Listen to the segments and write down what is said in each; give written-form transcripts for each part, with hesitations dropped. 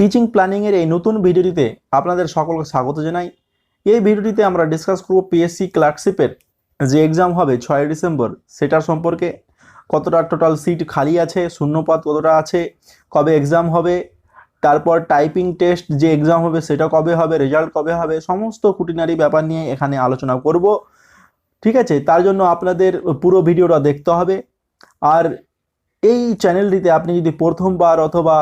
Teaching planning এর এই নতুন ভিডিওটিতে আপনাদের সকলকে স্বাগত জানাই। এই ভিডিওটিতে আমরা ডিসকাস করব পিএসসি ক্লার্কশিপের যে এক্সাম হবে 6 ডিসেম্বর সেটার সম্পর্কে। কতটা টোটাল সিট খালি আছে, শূন্যপদ কতটা আছে, কবে এক্সাম হবে, তারপর টাইপিং টেস্ট যে এক্সাম হবে সেটা কবে হবে, রেজাল্ট কবে হবে, সমস্ত খুঁটিনাটি ব্যাপার নিয়ে এখানে আলোচনা করব। ঠিক আছে, তার জন্য আপনাদের পুরো ভিডিওটা দেখতে হবে। আর এই চ্যানেলটিতে আপনি যদি প্রথমবার অথবা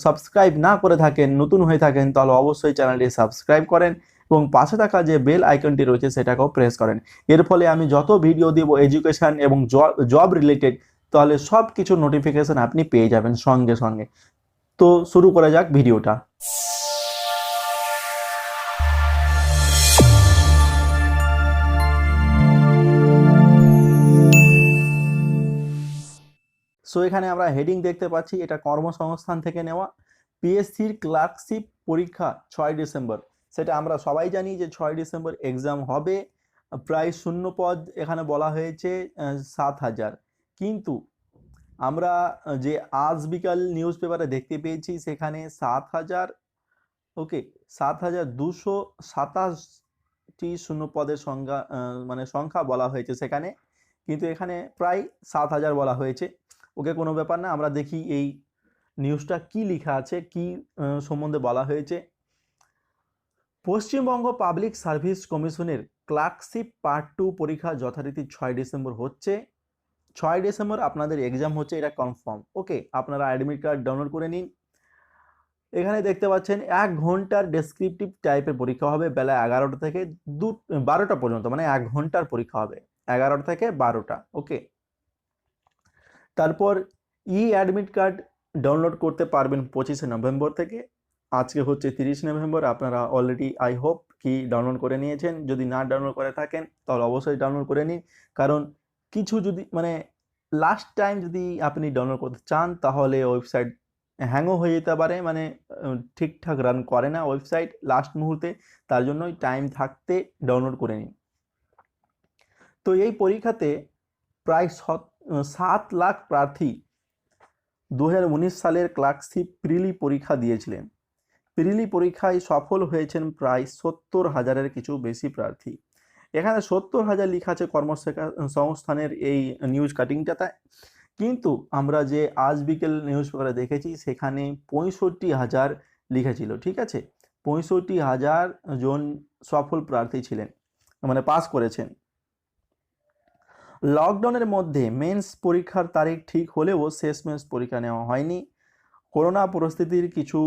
সাবস্ক্রাইব না করে থাকেন, নতুন হয়ে থাকেন, তাহলে অবশ্যই চ্যানেলটি সাবস্ক্রাইব করেন এবং পাশে থাকা যে বেল আইকনটি রয়েছে সেটাকেও প্রেস করেন। এর ফলে আমি যত ভিডিও দেব এডুকেশন এবং জব রিলেটেড, তাহলে সব কিছু নোটিফিকেশন আপনি পেয়ে যাবেন সঙ্গে সঙ্গে। তো শুরু করা যাক ভিডিওটা। সো এখানে আমরা হেডিং দেখতে পাচ্ছি, এটা কর্মসংস্থান থেকে নেওয়া। পিএসসির ক্লার্কশিপ পরীক্ষা 6 ডিসেম্বর, সেটা আমরা সবাই জানি যে 6 ডিসেম্বর এক্সাম হবে। প্রায় শূন্যপদ এখানে বলা হয়েছে 7,000, কিন্তু আমরা যে আজ বিকাল নিউজ পেপারে দেখতে পেয়েছি সেখানে 7,000, ওকে, 7,227টি শূন্যপদের সংখ্যা সংখ্যা বলা হয়েছে সেখানে, কিন্তু এখানে প্রায় 7,000 বলা হয়েছে। ওকে, কোনো ব্যাপার না, আমরা দেখি এই নিউজটা কি লেখা আছে, কি সম্বন্ধে বলা হয়েছে। পশ্চিমবঙ্গ পাবলিক সার্ভিস কমিশনের ক্লার্কশিপ পার্ট 2 পরীক্ষা যথারীতি 6 ডিসেম্বর হচ্ছে। 6 ডিসেম্বর আপনাদের এক্সাম হচ্ছে, এটা কনফার্ম। ওকে, আপনারা অ্যাডমিট কার্ড ডাউনলোড করে নিন। এখানে দেখতে পাচ্ছেন 1 ঘন্টার ডেসক্রিপটিভ টাইপের পরীক্ষা হবে, বেলা 11টা থেকে 12টা পর্যন্ত, মানে 1 ঘন্টার পরীক্ষা হবে 11টা থেকে 12টা। ওকে, তারপর অ্যাডমিট কার্ড ডাউনলোড করতে পারবেন 25শে নভেম্বর থেকে। আজকে হচ্ছে 30 নভেম্বর, আপনারা অলরেডি আই হোপ কি ডাউনলোড করে নিয়েছেন। যদি না ডাউনলোড করে থাকেন তাহলে অবশ্যই ডাউনলোড করে নিন, কারণ কিছু যদি লাস্ট টাইম যদি আপনি ডাউনলোড করতে চান তাহলে ওয়েবসাইট হ্যাংও হয়ে যেতে পারে, ঠিকঠাক রান করে না ওয়েবসাইট লাস্ট মুহূর্তে, তার জন্যই টাইম থাকতে ডাউনলোড করে নিন। তো এই পরীক্ষাতে প্রায় 7 লাখ প্রার্থী 2019 সালের ক্লার্কশিপ প্রিলি পরীক্ষা দিয়েছিলেন। প্রিলি পরীক্ষায় সফল হয়েছেন প্রায় 70,000-এর কিছু বেশি প্রার্থী। এখানে 70,000 লেখা আছে কর্মসংস্থানের এই নিউজ কাটিংটাতে, কিন্তু আমরা যে আজ বিকেল নিউজ পেপারে দেখেছি সেখানে 65,000 লেখা ছিল। ঠিক আছে, 65,000 জন সফল প্রার্থী ছিলেন, পাস করেছেন। লকডাউনের মধ্যে মেন্স পরীক্ষার তারিখ ঠিক হলেও শেষমেশ পরীক্ষা নেওয়া হয়নি। করোনা পরিস্থিতির কিছু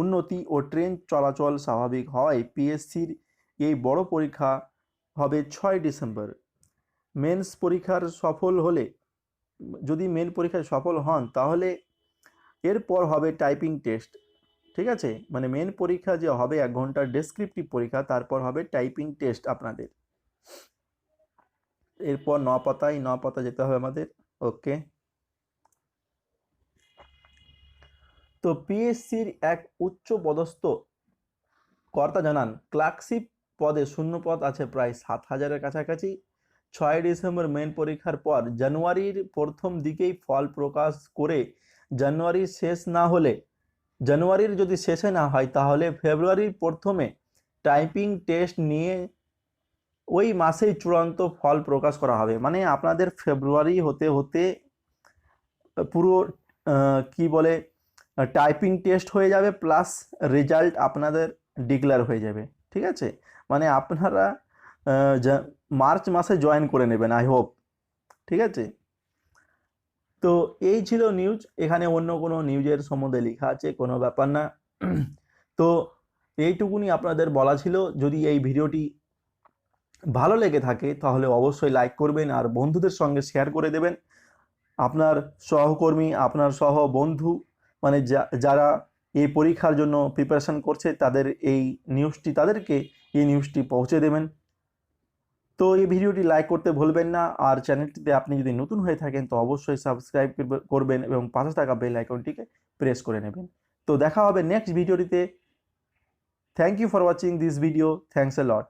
উন্নতি ও ট্রেন চলাচল স্বাভাবিক হওয়ায় পিএসসির এই বড় পরীক্ষা হবে 6 ডিসেম্বর। মেন্স পরীক্ষার সফল হলে, যদি মেন পরীক্ষায় সফল হন তাহলে এরপর হবে টাইপিং টেস্ট। ঠিক আছে, মেন পরীক্ষা যে হবে 1 ঘন্টার ডেসক্রিপটিভ পরীক্ষা, তারপর হবে টাইপিং টেস্ট আপনাদের। এরপর 9 পাতা যেতে হবে আমাদের। ওকে, তো পিএসসির এক উচ্চ পদস্থ কর্তা জানান ক্লার্কশিপ পদে শূন্যপদ আছে প্রায় 7,000-এর কাছাকাছি। 6 ডিসেম্বর মেন পরীক্ষার পর জানুয়ারির প্রথম দিকেই ফল প্রকাশ করে, জানুয়ারির যদি শেষে না হয় তাহলে ফেব্রুয়ারির প্রথমে টাইপিং টেস্ট নিয়ে ওই মাসেই চূড়ান্ত ফল প্রকাশ করা হবে। আপনাদের ফেব্রুয়ারি হতে হতে পুরো কি বলে টাইপিং টেস্ট হয়ে যাবে, প্লাস রেজাল্ট আপনাদের ডিক্লেয়ার হয়ে যাবে। ঠিক আছে, আপনারা মার্চ মাসে জয়েন করে নেবেন আই হোপ। ঠিক আছে, তো এই ছিল নিউজ। এখানে অন্য কোনো নিউজের সম্বন্ধে লেখা আছে, কোনো ব্যাপার না। তো এইটুকুনি আপনাদের বলা ছিল। যদি এই ভিডিওটি ভালো লেগে থাকে তাহলে অবশ্যই লাইক করবেন আর বন্ধুদের সঙ্গে শেয়ার করে দেবেন। আপনার সহকর্মী, আপনার সহ বন্ধু, যারা এই পরীক্ষার জন্য প্রিপারেশন করছে তাদেরকে এই নিউজটি পৌঁছে দেবেন। তো এই ভিডিওটি লাইক করতে ভুলবেন না, আর চ্যানেলটিতে আপনি যদি নতুন হয়ে থাকেন তো অবশ্যই সাবস্ক্রাইব করবেন এবং পাশে থাকা বেল আইকনটিকে প্রেস করে নেবেন। তো দেখা হবে নেক্সট ভিডিওটিতে। Thank you for watching this video. Thanks a lot.